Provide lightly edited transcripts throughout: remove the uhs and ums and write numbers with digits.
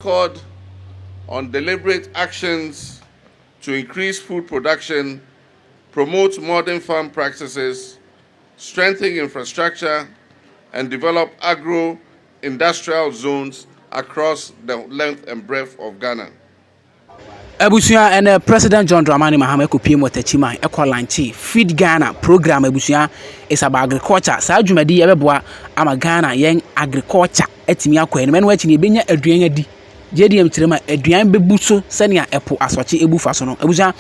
Called on deliberate actions to increase food production, promote modern farm practices, strengthen infrastructure, and develop agro-industrial zones across the length and breadth of Ghana. Abusia and President Mahama Techiman Equalanchi Feed Ghana program Abusia is about agriculture. Sa dwumadi ebeboa ama Ghana yen agriculture etimi akwa en menwe chi ne benya aduan adi. JDM tirema aduan bebu so senia epo asoche ebu fa so no. Abusia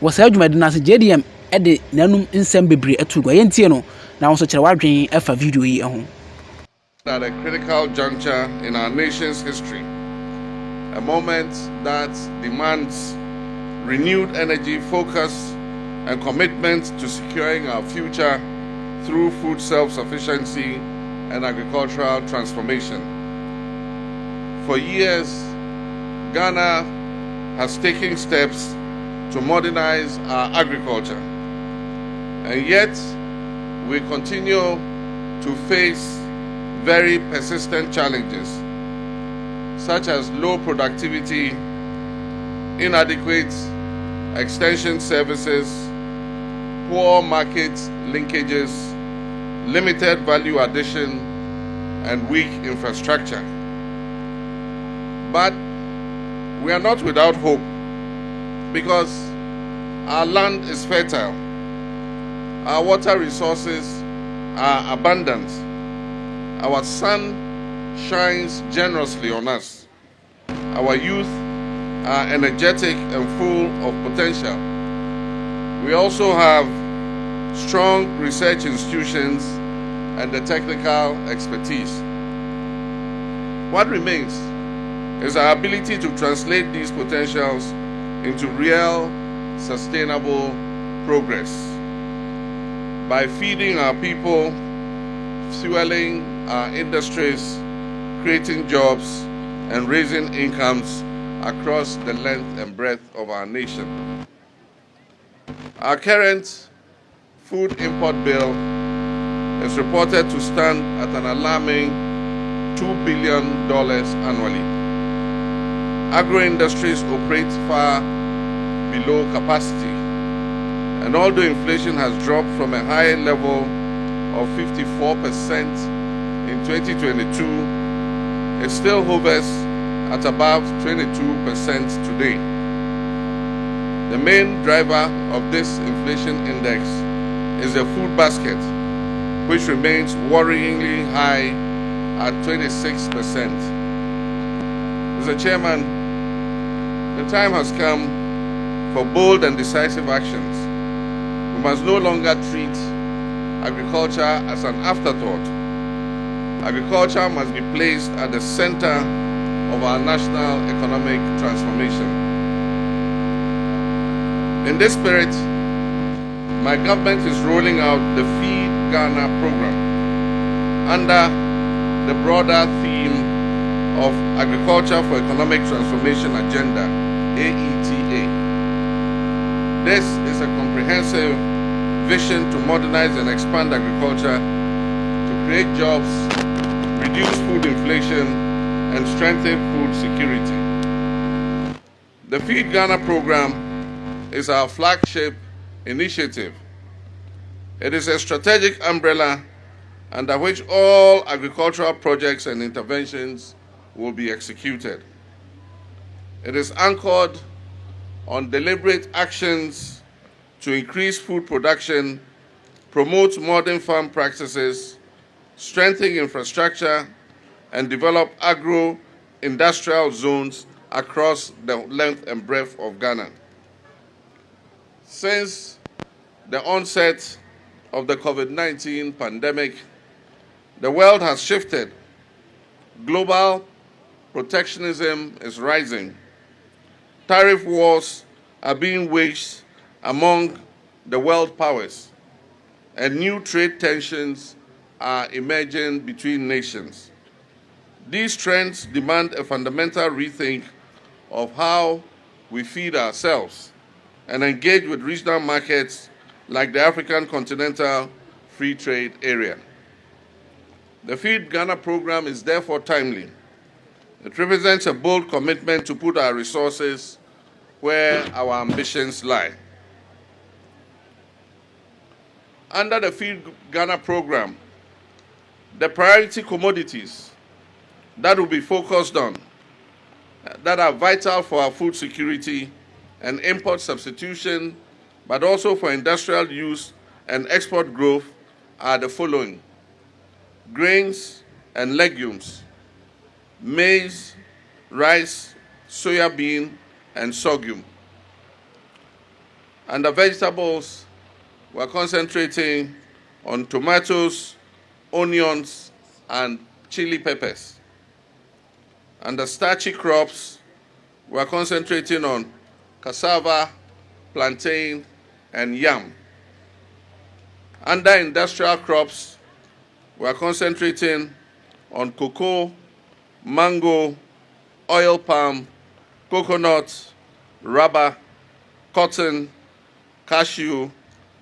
wo sa dwumadi na se JDM e de nanum nsem bebre atugwa yentie no na won so kire wadwen efa video yi ehun. At a critical juncture in our nation's history, a moment that demands renewed energy, focus, and commitment to securing our future through food self-sufficiency and agricultural transformation. For years, Ghana has taken steps to modernize our agriculture, and yet we continue to face very persistent challenges such as low productivity, inadequate extension services, poor market linkages, limited value addition, and weak infrastructure. But we are not without hope because our land is fertile, our water resources are abundant, our sun shines generously on us. Our youth are energetic and full of potential. We also have strong research institutions and the technical expertise. What remains is our ability to translate these potentials into real, sustainable progress by feeding our people, fueling our industries, creating jobs, and raising incomes across the length and breadth of our nation. Our current food import bill is reported to stand at an alarming $2 billion annually. Agro-industries operate far below capacity, and although inflation has dropped from a high level of 54% in 2022, it still hovers at about 22% today. The main driver of this inflation index is the food basket, which remains worryingly high at 26%. Mr. Chairman, the time has come for bold and decisive actions. We must no longer treat agriculture as an afterthought. Agriculture must be placed at the center of our national economic transformation. In this spirit, my government is rolling out the Feed Ghana program under the broader theme of Agriculture for Economic Transformation Agenda, AETA. This is a comprehensive vision to modernize and expand agriculture, to create jobs, reduce food inflation, and strengthen food security. The Feed Ghana program is our flagship initiative. It is a strategic umbrella under which all agricultural projects and interventions will be executed. It is anchored on deliberate actions to increase food production, promote modern farm practices, strengthen infrastructure, and develop agro-industrial zones across the length and breadth of Ghana. Since the onset of the COVID-19 pandemic, the world has shifted. Global protectionism is rising. Tariff wars are being waged among the world powers, and new trade tensions are emerging between nations. These trends demand a fundamental rethink of how we feed ourselves and engage with regional markets like the African Continental Free Trade Area. The Feed Ghana program is therefore timely. It represents a bold commitment to put our resources where our ambitions lie. Under the Feed Ghana program, the priority commodities that will be focused on, that are vital for our food security and import substitution, but also for industrial use and export growth, are the following: grains and legumes, maize, rice, soya bean, and sorghum. Under vegetables, we're concentrating on tomatoes, onions, and chili peppers. Under starchy crops, we're concentrating on cassava, plantain, and yam. Under industrial crops, we're concentrating on cocoa, mango, oil palm, coconut, rubber, cotton, cashew,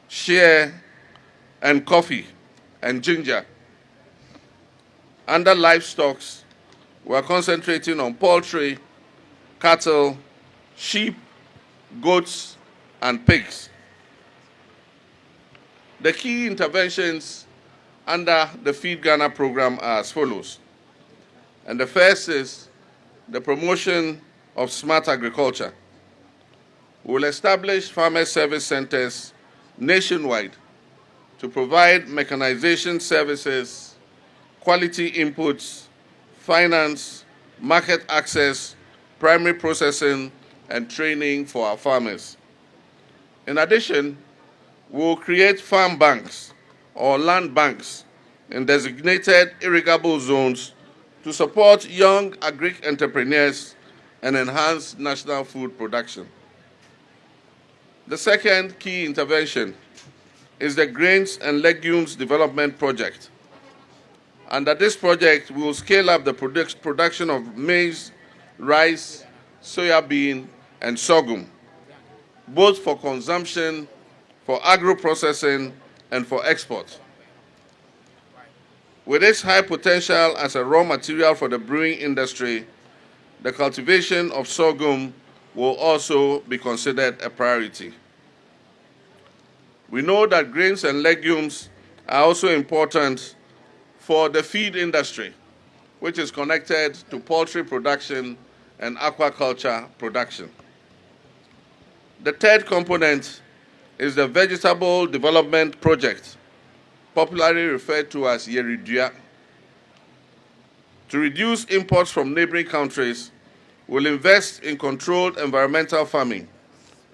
shea, and coffee, and ginger. Under livestock, we're concentrating on poultry, cattle, sheep, goats, and pigs. The key interventions under the Feed Ghana program are as follows. And the first is the promotion of smart agriculture. We will establish farmer service centers nationwide to provide mechanization services, quality inputs, finance, market access, primary processing, and training for our farmers. In addition, we will create farm banks or land banks in designated irrigable zones to support young agri entrepreneurs and enhance national food production. The second key intervention is the Grains and Legumes Development Project. Under this project, we will scale up the production of maize, rice, soya bean, and sorghum, both for consumption, for agro-processing, and for export. With its high potential as a raw material for the brewing industry, the cultivation of sorghum will also be considered a priority. We know that grains and legumes are also important for the feed industry, which is connected to poultry production and aquaculture production. The third component is the Vegetable Development Project, popularly referred to as Yeridua. To reduce imports from neighboring countries, we'll invest in controlled environmental farming,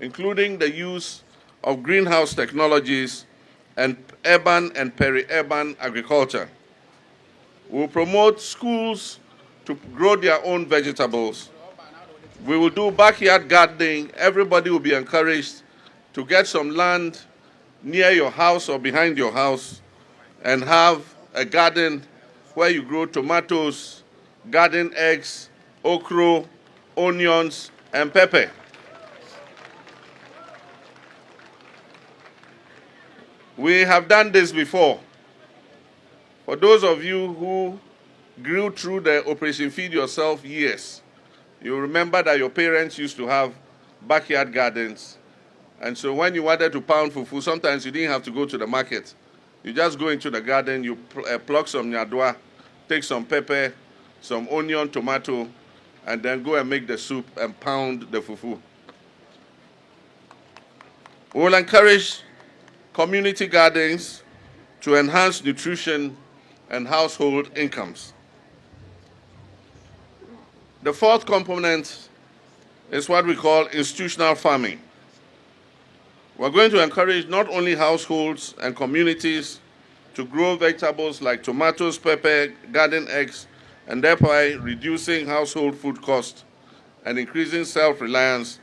including the use of greenhouse technologies and urban and peri-urban agriculture. We'll promote schools to grow their own vegetables. We will do backyard gardening. Everybody will be encouraged to get some land near your house or behind your house and have a garden where you grow tomatoes, garden eggs, okra, onions, and pepper. We have done this before. For those of you who grew through the Operation Feed Yourself years, you remember that your parents used to have backyard gardens. And so when you wanted to pound fufu, sometimes you didn't have to go to the market. You just go into the garden, you pluck some nyadwa, take some pepper, some onion, tomato, and then go and make the soup and pound the fufu. We will encourage community gardens to enhance nutrition and household incomes. The fourth component is what we call institutional farming. We're going to encourage not only households and communities to grow vegetables like tomatoes, pepper, garden eggs, and thereby reducing household food costs and increasing self-reliance,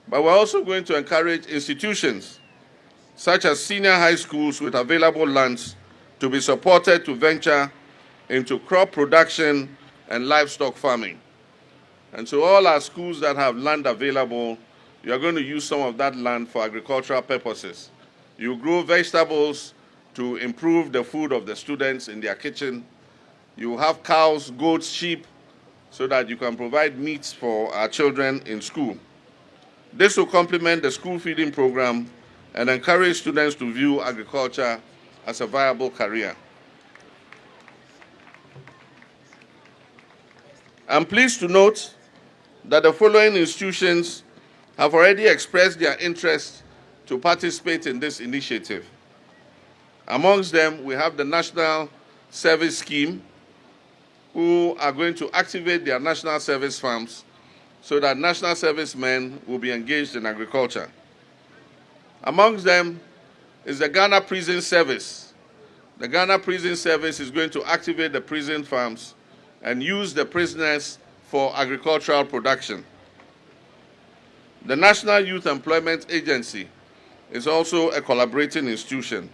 but we're also going to encourage institutions such as senior high schools with available lands to be supported to venture into crop production and livestock farming. And so all our schools that have land available, you are going to use some of that land for agricultural purposes. You grow vegetables to improve the food of the students in their kitchen. You have cows, goats, sheep so that you can provide meats for our children in school. This will complement the school feeding program and encourage students to view agriculture as a viable career. I'm pleased to note that the following institutions have already expressed their interest to participate in this initiative. Amongst them, we have the National Service Scheme, who are going to activate their national service farms so that national servicemen will be engaged in agriculture. Amongst them is the Ghana Prison Service. The Ghana Prison Service is going to activate the prison farms and use the prisoners for agricultural production. The National Youth Employment Agency is also a collaborating institution.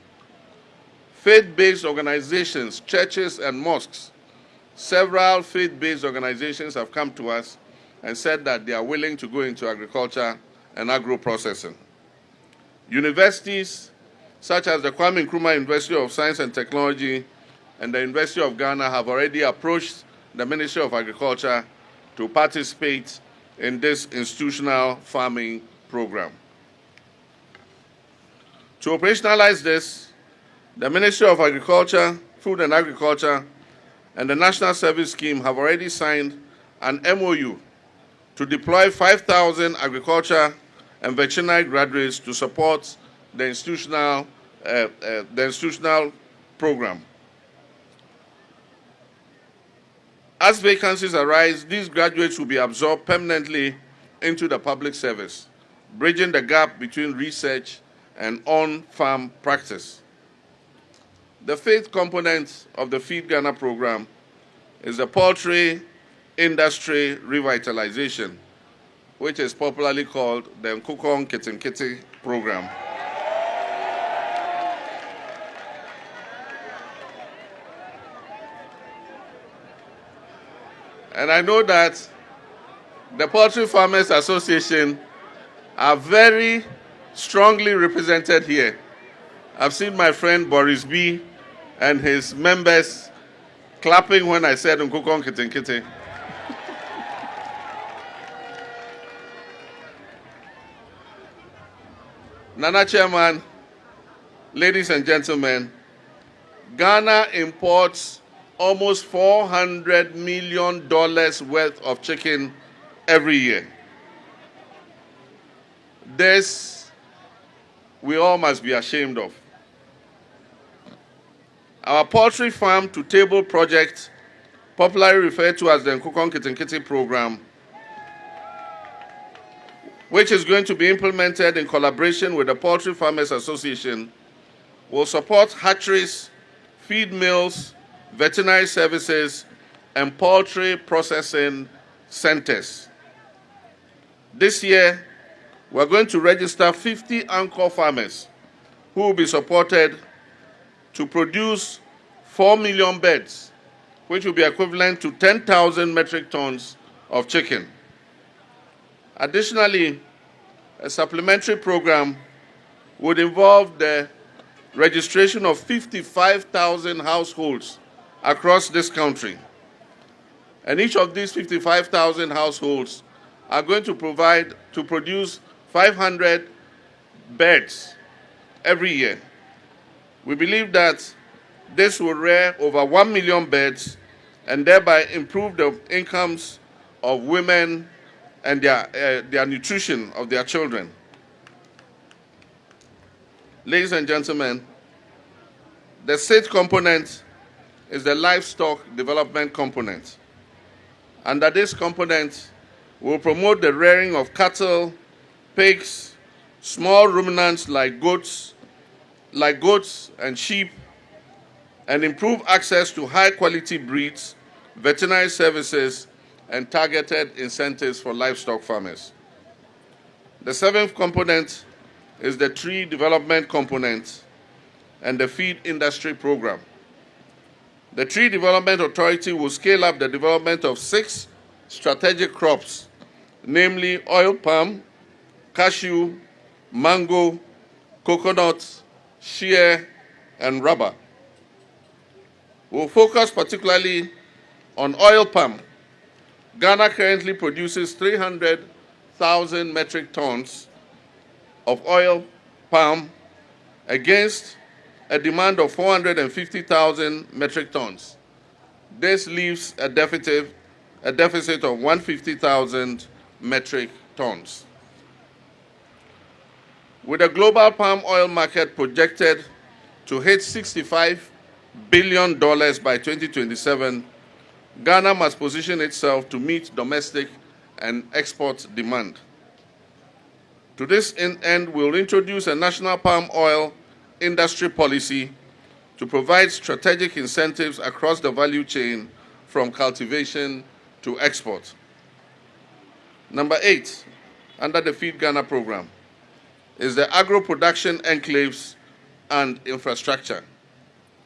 Faith-based organizations, churches and mosques, several faith-based organizations have come to us and said that they are willing to go into agriculture and agro-processing. Universities such as the Kwame Nkrumah University of Science and Technology and the University of Ghana have already approached the Ministry of Agriculture to participate in this institutional farming program. To operationalize this, the Ministry of Agriculture, Food and Agriculture, and the National Service Scheme have already signed an MOU to deploy 5,000 agriculture and veterinary graduates to support the institutional program. As vacancies arise, these graduates will be absorbed permanently into the public service, bridging the gap between research and on-farm practice. The fifth component of the Feed Ghana program is the poultry industry revitalization, which is popularly called the Nkukong Kitinkiti program. And I know that the Poultry Farmers Association are very strongly represented here. I've seen my friend Boris B. and his members clapping when I said Nkukong Kitinkiti. Nana Chairman, ladies and gentlemen, Ghana imports almost $400 million worth of chicken every year. This we all must be ashamed of. Our poultry farm to table project, popularly referred to as the Nkukong Kitinkiti program, which is going to be implemented in collaboration with the Poultry Farmers Association, will support hatcheries, feed mills, veterinary services, and poultry processing centers. This year, we're going to register 50 anchor farmers who will be supported to produce 4 million birds, which will be equivalent to 10,000 metric tons of chicken. Additionally, a supplementary program would involve the registration of 55,000 households across this country. And each of these 55,000 households are going to produce 500 birds every year. We believe that this will rear over 1 million birds and thereby improve the incomes of women and their nutrition of their children. Ladies and gentlemen, the sixth component is the livestock development component. Under this component, we'll promote the rearing of cattle, pigs, small ruminants like goats and sheep, and improve access to high-quality breeds, veterinary services, and targeted incentives for livestock farmers. The seventh component is the tree development component and the feed industry program. The Tree Development Authority will scale up the development of 6 strategic crops, namely oil palm, cashew, mango, coconut, shea, and rubber. We'll focus particularly on oil palm, Ghana currently produces 300,000 metric tons of oil palm against a demand of 450,000 metric tons. This leaves a deficit of 150,000 metric tons. With the global palm oil market projected to hit $65 billion by 2027, Ghana must position itself to meet domestic and export demand. To this end, we'll introduce a national palm oil industry policy to provide strategic incentives across the value chain from cultivation to export. Number 8, under the Feed Ghana program, is the agro-production enclaves and infrastructure.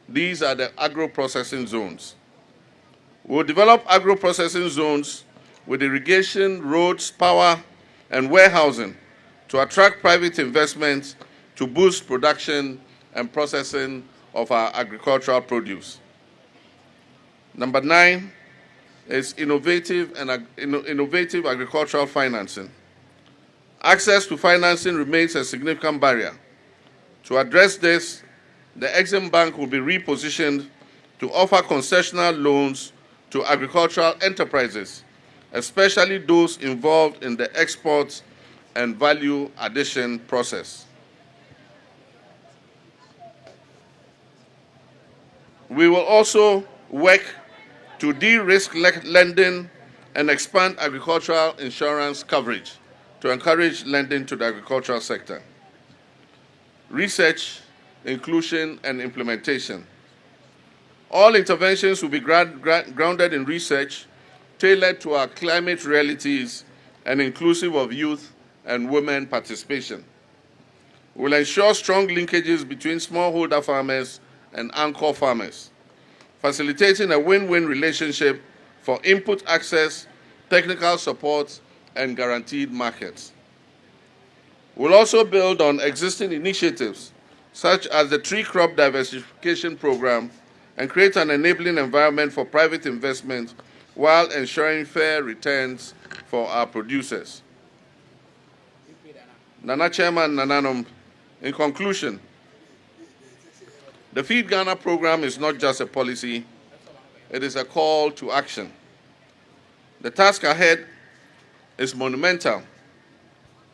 These are the agro-processing zones. We'll develop agro-processing zones with irrigation, roads, power, and warehousing to attract private investments to boost production and processing of our agricultural produce. Number 9 is innovative agricultural financing. Access to financing remains a significant barrier. To address this, the Exim Bank will be repositioned to offer concessional loans to agricultural enterprises, especially those involved in the export and value addition process. We will also work to de-risk lending and expand agricultural insurance coverage to encourage lending to the agricultural sector. Research, inclusion, and implementation. All interventions will be grounded in research, tailored to our climate realities, and inclusive of youth and women participation. We'll ensure strong linkages between smallholder farmers and anchor farmers, facilitating a win-win relationship for input access, technical support, and guaranteed markets. We'll also build on existing initiatives, such as the tree crop diversification program, and create an enabling environment for private investment while ensuring fair returns for our producers. Nana Chairman Nananom, in conclusion, the Feed Ghana program is not just a policy, it is a call to action. The task ahead is monumental,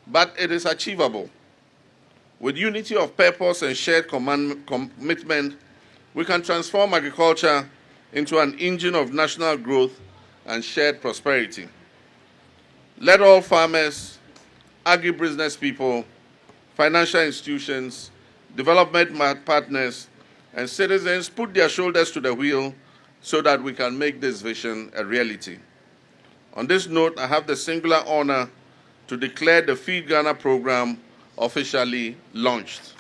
but it is achievable. With unity of purpose and shared commitment, we can transform agriculture into an engine of national growth and shared prosperity. Let all farmers, agribusiness people, financial institutions, development partners, and citizens put their shoulders to the wheel so that we can make this vision a reality. On this note, I have the singular honor to declare the Feed Ghana program officially launched.